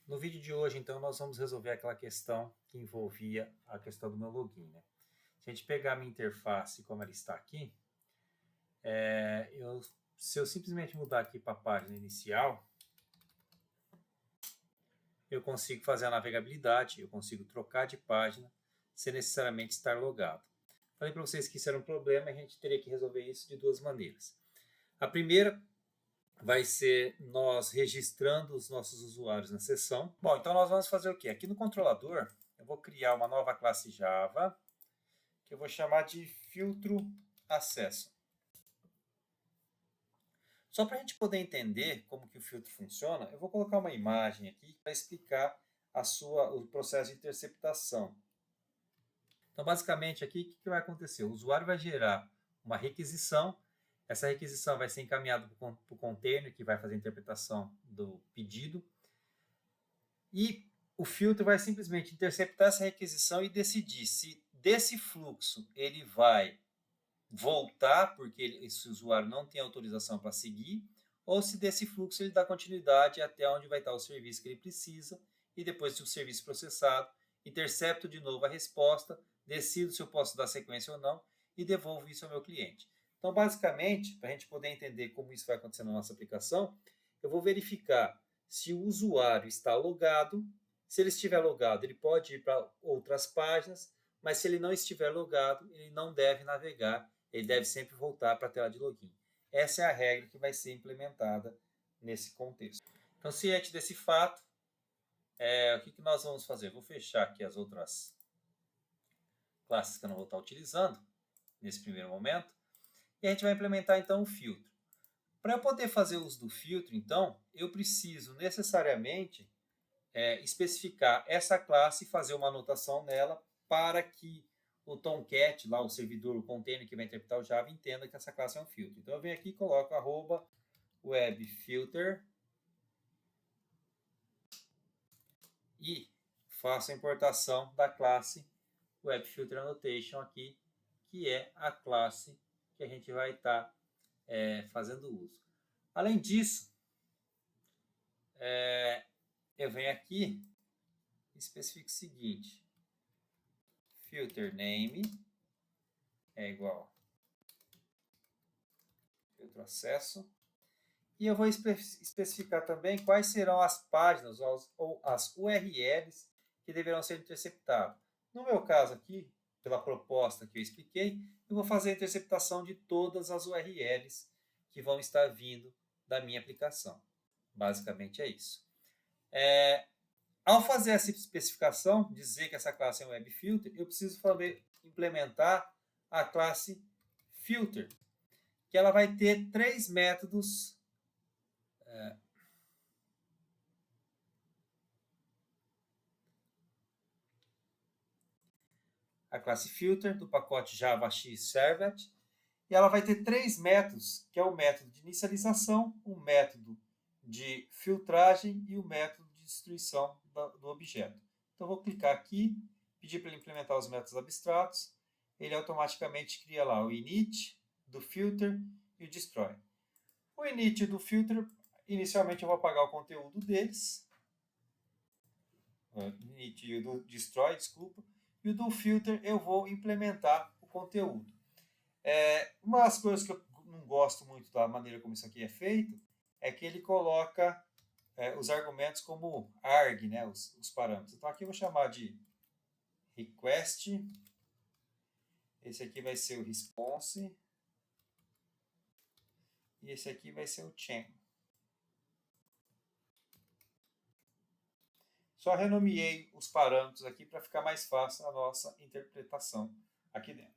No vídeo de hoje, então, nós vamos resolver aquela questão que envolvia a questão do meu login, né? Se a gente pegar a minha interface como ela está aqui, se eu simplesmente mudar aqui para a página inicial, eu consigo fazer a navegabilidade, eu consigo trocar de página sem necessariamente estar logado. Falei para vocês que isso era um problema e a gente teria que resolver isso de duas maneiras. A primeira vai ser nós registrando os nossos usuários na sessão. Bom, então nós vamos fazer o quê? Aqui no controlador, eu vou criar uma nova classe Java, que eu vou chamar de filtro acesso. Só para a gente poder entender como que o filtro funciona, eu vou colocar uma imagem aqui para explicar o processo de interceptação. Então, basicamente, aqui, o que vai acontecer? O usuário vai gerar uma requisição, essa requisição vai ser encaminhada para o container, que vai fazer a interpretação do pedido, e o filtro vai simplesmente interceptar essa requisição e decidir se desse fluxo ele vai voltar, porque esse usuário não tem autorização para seguir, ou se desse fluxo ele dá continuidade até onde vai estar o serviço que ele precisa, e depois de o serviço processado, intercepto de novo a resposta, decido se eu posso dar sequência ou não, e devolvo isso ao meu cliente. Então, basicamente, para a gente poder entender como isso vai acontecer na nossa aplicação, eu vou verificar se o usuário está logado. Se ele estiver logado, ele pode ir para outras páginas, mas se ele não estiver logado, ele não deve navegar, ele deve sempre voltar para a tela de login. Essa é a regra que vai ser implementada nesse contexto. Então, ciente desse fato, o que nós vamos fazer? Vou fechar aqui as outras classes que eu não vou estar utilizando nesse primeiro momento, e a gente vai implementar então o filtro. Para eu poder fazer uso do filtro, então, eu preciso necessariamente especificar essa classe e fazer uma anotação nela para que o Tomcat, lá o servidor, o container que vai interpretar o Java, entenda que essa classe é um filtro. Então eu venho aqui e coloco @webfilter e faço a importação da classe WebFilterAnnotation aqui, que é a classe que a gente vai estar fazendo uso. Além disso, eu venho aqui e especifico o seguinte: filter name é igual filtro acesso. E eu vou especificar também quais serão as páginas ou as URLs que deverão ser interceptadas. No meu caso aqui, pela proposta que eu expliquei, eu vou fazer a interceptação de todas as URLs que vão estar vindo da minha aplicação. Basicamente é isso. Ao fazer essa especificação, dizer que essa classe é um web filter, eu preciso implementar a classe filter, que ela vai ter 3 métodos a classe filter do pacote JavaX Servlet, e ela vai ter 3 métodos, que é o método de inicialização, o método de filtragem e o método de destruição do objeto. Então, vou clicar aqui, pedir para ele implementar os métodos abstratos, ele automaticamente cria lá o init, do filter e o destroy. O init e do filter, inicialmente eu vou apagar o conteúdo deles, init e o do destroy, desculpa, e o do filter eu vou implementar o conteúdo. Uma das coisas que eu não gosto muito da maneira como isso aqui é feito é que ele coloca os argumentos como arg, né, os parâmetros. Então aqui eu vou chamar de request, esse aqui vai ser o response e esse aqui vai ser o chain. Só renomeei os parâmetros aqui para ficar mais fácil a nossa interpretação aqui dentro.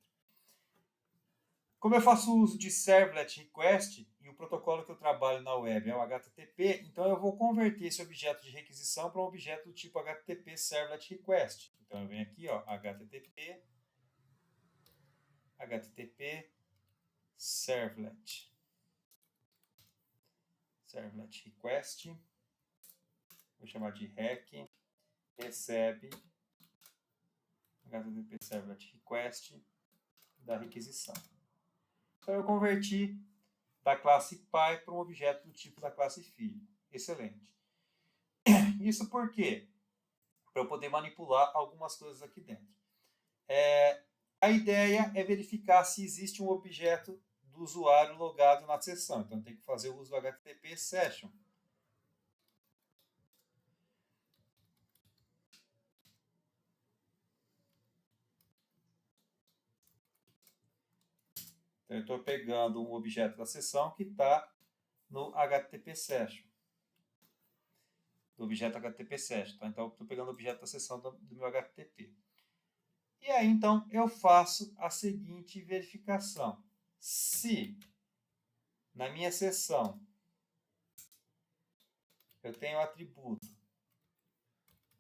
Como eu faço uso de Servlet Request e o protocolo que eu trabalho na web é o HTTP, então eu vou converter esse objeto de requisição para um objeto do tipo HTTP Servlet Request. Então eu venho aqui, ó, HTTP Servlet Request, vou chamar de rec, recebe HTTP Servlet Request da requisição. Então eu converti da classe pai para um objeto do tipo da classe filho. Excelente. Isso por quê? Para eu poder manipular algumas coisas aqui dentro. A ideia é verificar se existe um objeto do usuário logado na sessão. Então, tem que fazer o uso do HTTP Session. Então, eu estou pegando um objeto da sessão que está no HTTP Session. Do objeto HTTP Session. Tá? Então, eu estou pegando o objeto da sessão do meu HTTP. E aí, então, eu faço a seguinte verificação. Se na minha sessão eu tenho o atributo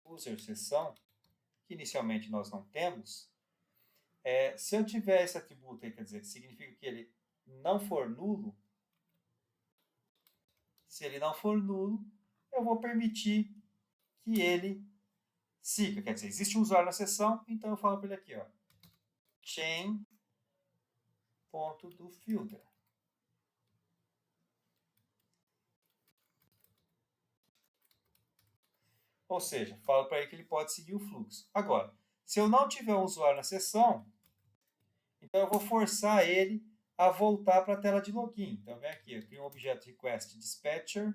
user sessão, que inicialmente nós não temos, se eu tiver esse atributo aí, quer dizer, significa que ele não for nulo. Se ele não for nulo, eu vou permitir que ele siga. Quer dizer, existe um usuário na sessão, então eu falo para ele aqui, ó, chain.doFilter. Ou seja, falo para ele que ele pode seguir o fluxo. Agora, se eu não tiver um usuário na sessão, então eu vou forçar ele a voltar para a tela de login. Então, vem aqui, eu crio um objeto request dispatcher.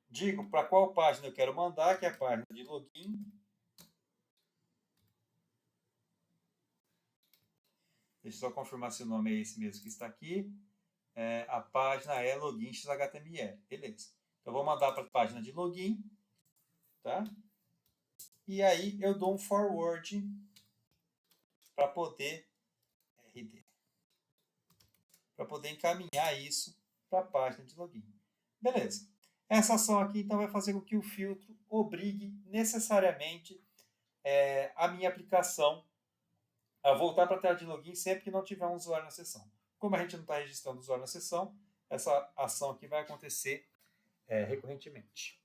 Digo para qual página eu quero mandar, que é a página de login. Deixa eu só confirmar se o nome é esse mesmo que está aqui. A página é login XHTML. Beleza. Então, eu vou mandar para a página de login. Tá? E aí, eu dou um forward para poder para poder encaminhar isso para a página de login. Beleza. Essa ação aqui, então, vai fazer com que o filtro obrigue necessariamente a minha aplicação a voltar para a tela de login sempre que não tiver um usuário na sessão. Como a gente não está registrando o usuário na sessão, essa ação aqui vai acontecer recorrentemente.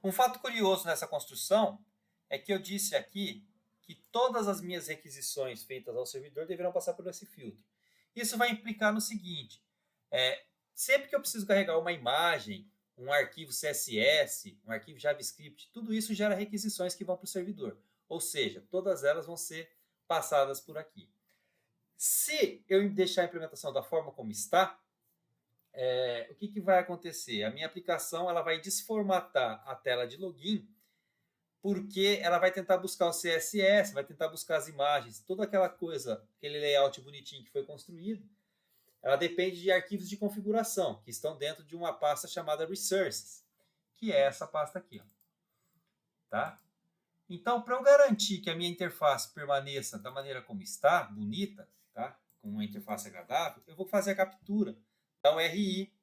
Um fato curioso nessa construção é que eu disse aqui que todas as minhas requisições feitas ao servidor deverão passar por esse filtro. Isso vai implicar no seguinte, sempre que eu preciso carregar uma imagem, um arquivo CSS, um arquivo JavaScript, tudo isso gera requisições que vão para o servidor. Ou seja, todas elas vão ser passadas por aqui. Se eu deixar a implementação da forma como está, o que vai acontecer? A minha aplicação ela vai desformatar a tela de login, porque ela vai tentar buscar o CSS, vai tentar buscar as imagens, toda aquela coisa, aquele layout bonitinho que foi construído, ela depende de arquivos de configuração, que estão dentro de uma pasta chamada Resources, que é essa pasta aqui. Ó. Tá? Então, para eu garantir que a minha interface permaneça da maneira como está, bonita, tá? Com uma interface agradável, eu vou fazer a captura da URI,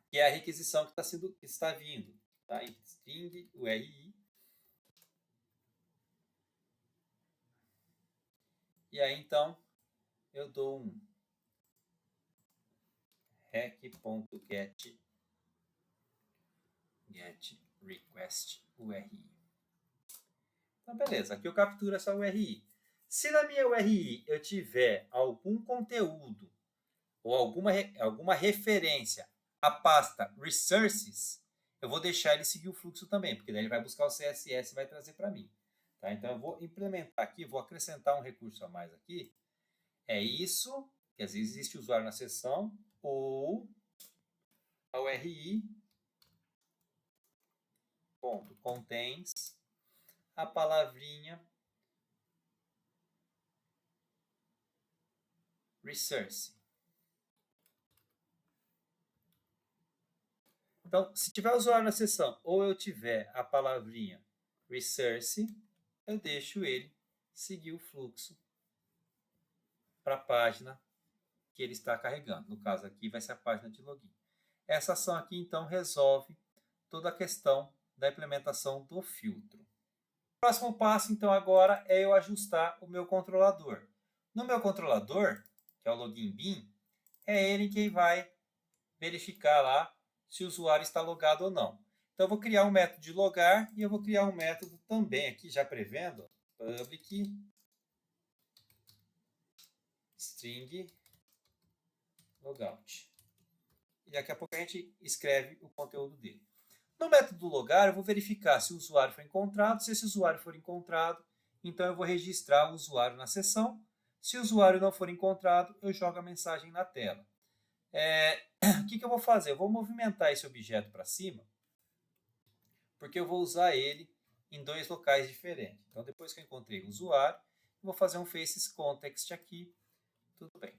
que é a requisição que está vindo. Tá? String URI. E aí, então, eu dou um rec.get request URI. Então, beleza. Aqui eu capturo essa URI. Se na minha URI eu tiver algum conteúdo ou alguma referência à pasta Resources, eu vou deixar ele seguir o fluxo também, porque daí ele vai buscar o CSS e vai trazer para mim. Tá? Então, eu vou implementar aqui, vou acrescentar um recurso a mais aqui. É isso, quer dizer, existe usuário na sessão, ou a URI contains a palavrinha resource. Então, se tiver usuário na sessão ou eu tiver a palavrinha resource, eu deixo ele seguir o fluxo para a página que ele está carregando. No caso aqui vai ser a página de login. Essa ação aqui, então, resolve toda a questão da implementação do filtro. O próximo passo, então, agora é eu ajustar o meu controlador. No meu controlador, que é o login bin, é ele quem vai verificar lá se o usuário está logado ou não. Então, eu vou criar um método de logar e eu vou criar um método também aqui, já prevendo, public string logout. E daqui a pouco a gente escreve o conteúdo dele. No método logar, eu vou verificar se o usuário foi encontrado. Se esse usuário for encontrado, então eu vou registrar o usuário na sessão. Se o usuário não for encontrado, eu jogo a mensagem na tela. O que eu vou fazer? Eu vou movimentar esse objeto para cima, porque eu vou usar ele em dois locais diferentes. Então, depois que eu encontrei o usuário, eu vou fazer um faces_context aqui. Tudo bem.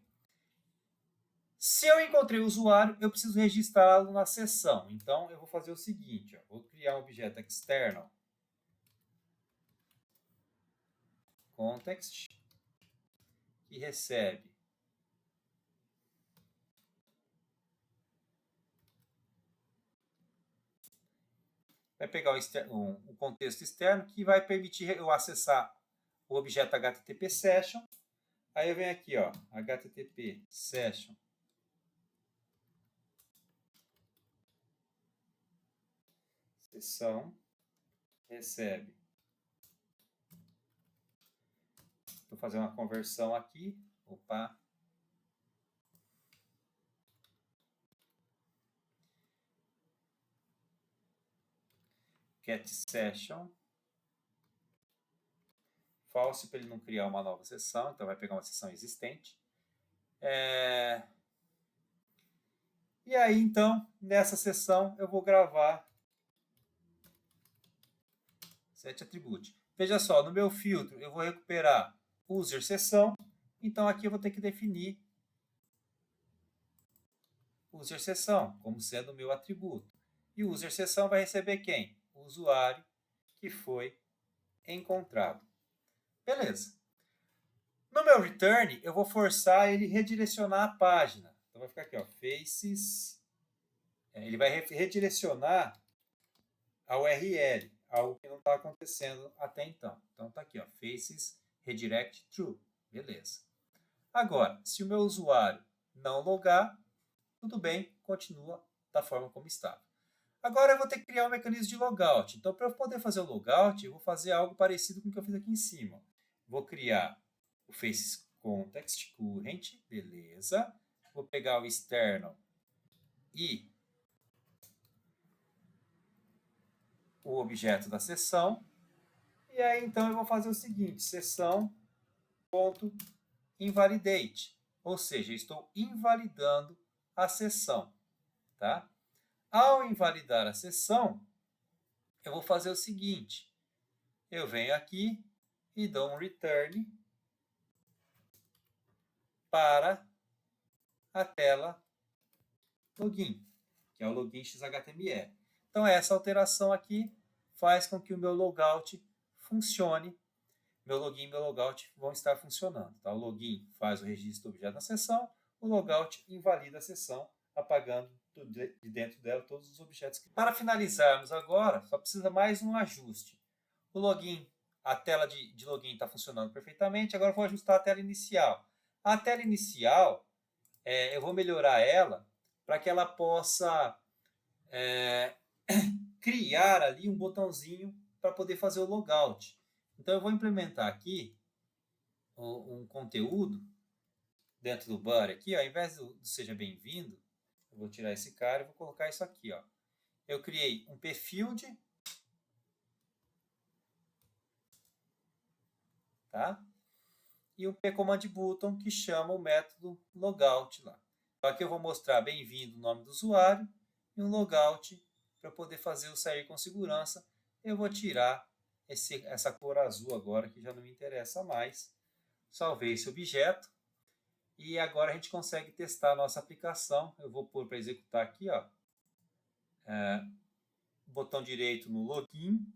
Se eu encontrei o usuário, eu preciso registrá-lo na sessão. Então, eu vou fazer o seguinte. Vou criar um objeto external context que recebe vai pegar um contexto externo que vai permitir eu acessar o objeto HTTP session. Aí eu venho aqui, ó, HTTP session sessão recebe. Vou fazer uma conversão aqui. Opa. Get session false para ele não criar uma nova sessão, então vai pegar uma sessão existente. E aí, então, nessa sessão eu vou gravar set attribute. Veja só, no meu filtro eu vou recuperar user sessão, então aqui eu vou ter que definir user sessão como sendo o meu atributo. E o user sessão vai receber quem? O usuário que foi encontrado. Beleza. No meu return, eu vou forçar ele redirecionar a página. Então vai ficar aqui, ó, faces. Ele vai redirecionar a URL, algo que não está acontecendo até então. Então tá aqui, ó, faces redirect true. Beleza. Agora, se o meu usuário não logar, tudo bem, continua da forma como estava. Agora eu vou ter que criar um mecanismo de logout. Então, para eu poder fazer o logout, eu vou fazer algo parecido com o que eu fiz aqui em cima. Vou criar o faces_context current, beleza. Vou pegar o external e o objeto da sessão. E aí, então, eu vou fazer o seguinte, sessão.invalidate. Ou seja, eu estou invalidando a sessão. Tá? Ao invalidar a sessão, eu vou fazer o seguinte. Eu venho aqui e dou um return para a tela login, que é o login XHTML. Então, essa alteração aqui faz com que o meu logout funcione. Meu login e meu logout vão estar funcionando. Tá? O login faz o registro do objeto na sessão, o logout invalida a sessão, apagando de dentro dela todos os objetos. Para finalizarmos agora, só precisa mais um ajuste. O login, a tela de login está funcionando perfeitamente. Agora eu vou ajustar a tela inicial. A tela inicial, eu vou melhorar ela para que ela possa criar ali um botãozinho para poder fazer o logout. Então eu vou implementar aqui um conteúdo dentro do banner aqui, ó, ao invés do seja bem-vindo, eu vou tirar esse cara e vou colocar isso aqui, ó. Eu criei um pfield, tá? E um pcommand_button que chama o método logout lá. Então aqui eu vou mostrar bem-vindo o nome do usuário e um logout para poder fazer o sair com segurança. Eu vou tirar essa cor azul agora, que já não me interessa mais. Salvei esse objeto. E agora a gente consegue testar a nossa aplicação. Eu vou pôr para executar aqui, ó, botão direito no login.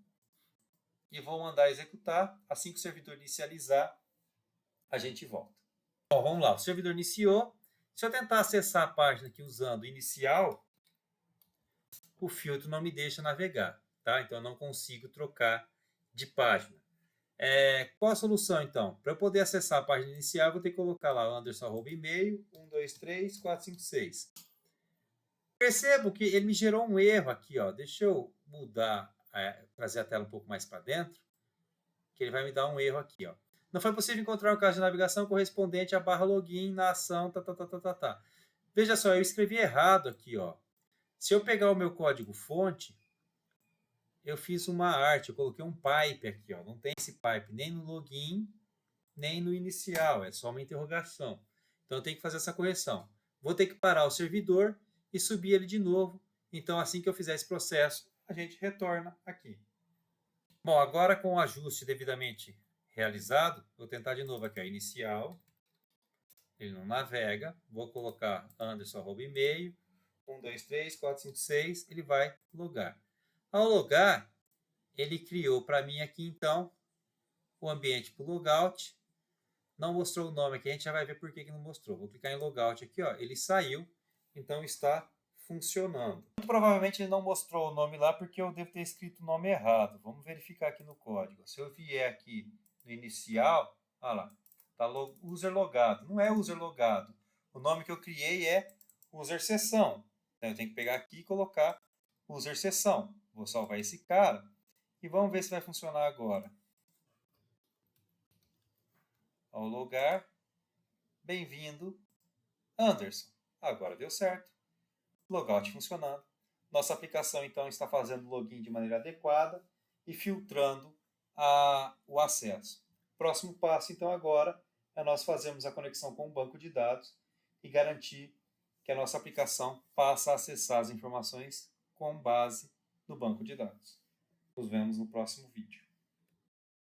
E vou mandar executar. Assim que o servidor inicializar, a gente volta. Bom, vamos lá. O servidor iniciou. Se eu tentar acessar a página aqui usando inicial, o filtro não me deixa navegar. Tá? Então, eu não consigo trocar de página. Qual a solução, então? Para eu poder acessar a página inicial, eu vou ter que colocar lá Anderson@email 1234556. Percebo que ele me gerou um erro aqui, ó. Deixa eu mudar, trazer a tela um pouco mais para dentro, que ele vai me dar um erro aqui, ó. Não foi possível encontrar o caso de navegação correspondente à barra login na ação, tá. Veja só, eu escrevi errado aqui, ó. Se eu pegar o meu código fonte, eu fiz uma arte, eu coloquei um pipe aqui, ó. Não tem esse pipe nem no login, nem no inicial, é só uma interrogação. Então eu tenho que fazer essa correção. Vou ter que parar o servidor e subir ele de novo. Então assim que eu fizer esse processo, a gente retorna aqui. Bom, agora com o ajuste devidamente realizado, vou tentar de novo aqui, ó, inicial. Ele não navega. Vou colocar Anderson@e-mail, 1, 2, 3, 4, 5, 6. Ele vai logar. Ao logar, ele criou para mim aqui então o ambiente para o logout. Não mostrou o nome aqui, a gente já vai ver por que não mostrou. Vou clicar em logout aqui, ó, ele saiu, então está funcionando. Muito provavelmente ele não mostrou o nome lá porque eu devo ter escrito o nome errado. Vamos verificar aqui no código. Se eu vier aqui no inicial, olha lá, está user logado. Não é user logado. O nome que eu criei é user sessão. Então eu tenho que pegar aqui e colocar user sessão. Vou salvar esse cara e vamos ver se vai funcionar agora. Ao logar, bem-vindo, Anderson. Agora deu certo. Logout funcionando. Nossa aplicação, então, está fazendo o login de maneira adequada e filtrando o acesso. Próximo passo, então, agora, é nós fazermos a conexão com o banco de dados e garantir que a nossa aplicação passa a acessar as informações com base no banco de dados. Nos vemos no próximo vídeo.